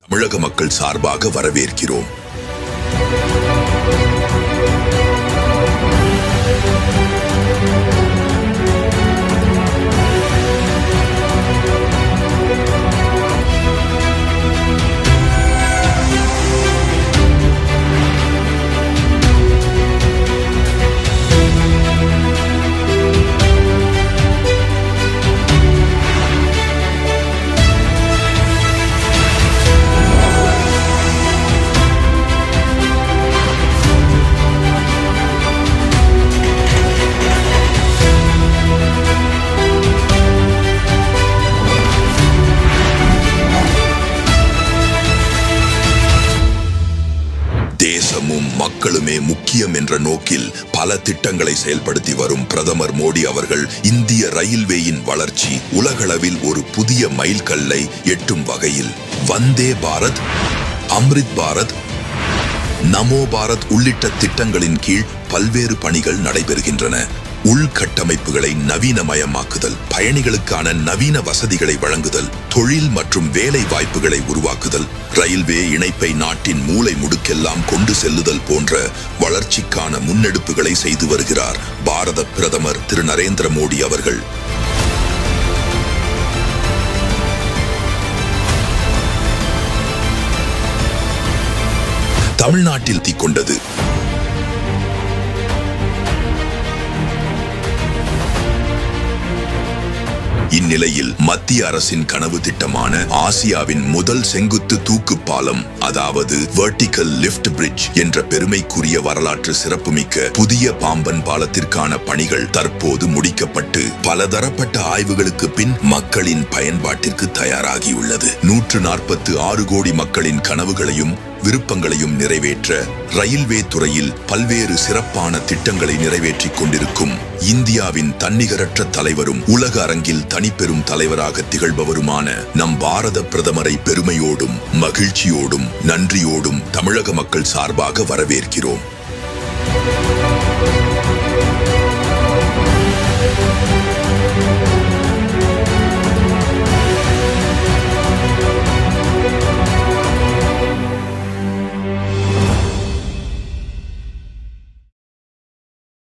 தமிழக மக்கள் சார்பாக வரவேற்கிறோம். தேசமும் மக்களுமே முக்கியம் என்ற நோக்கில் பல திட்டங்களை செயல்படுத்தி வரும் பிரதமர் மோடி அவர்கள் இந்திய ரயில்வேயின் வளர்ச்சி உலகளவில் ஒரு புதிய மைல்கல்லை எட்டும் வகையில் வந்தே பாரத், அம்ரித் பாரத், நமோ பாரத் உள்ளிட்ட திட்டங்களின் கீழ் பல்வேறு பணிகள் நடைபெறுகின்றன. உள்கட்டமைப்புகளை நவீனமயமாக்குதல், பயணிகளுக்கான நவீன வசதிகளை வழங்குதல், தொழில் மற்றும் வேலை வாய்ப்புகளை உருவாக்குதல், ரயில்வே இணைப்பை நாட்டின் மூலை முடுக்கெல்லாம் கொண்டு செல்லுதல் போன்ற வளர்ச்சிக்கான முன்னெடுப்புகளை செய்து வருகிறார் பாரத பிரதமர் திரு நரேந்திர மோடி அவர்கள். தமிழ்நாட்டில் தீக்கொண்டது. இந்நிலையில் மத்திய அரசின் கனவு திட்டமான ஆசியாவின் முதல் செங்குத்து தூக்கு பாலம், அதாவது வெர்டிகல் லிஃப்ட் பிரிட்ஜ் என்ற பெருமைக்குரிய வரலாற்று சிறப்புமிக்க புதிய பாம்பன் பாலத்திற்கான பணிகள் தற்போது முடிக்கப்பட்டு பலதரப்பட்ட ஆய்வுகளுக்கு பின் மக்களின் பயன்பாட்டிற்கு தயாராகியுள்ளது. 146 கோடி மக்களின் கனவுகளையும் விருப்பங்களையும் நிறைவேற்ற ரயில்வே துறையில் பல்வேறு சிறப்பான திட்டங்களை நிறைவேற்றிக் கொண்டிருக்கும் இந்தியாவின் தன்னிகரற்ற தலைவரும் உலக அரங்கில் தனிப்பெரும் தலைவராக திகழ்பவருமான நம் பாரத பிரதமரை பெருமையோடும் மகிழ்ச்சியோடும் நன்றியோடும் தமிழக மக்கள் சார்பாக வரவேற்கிறோம்.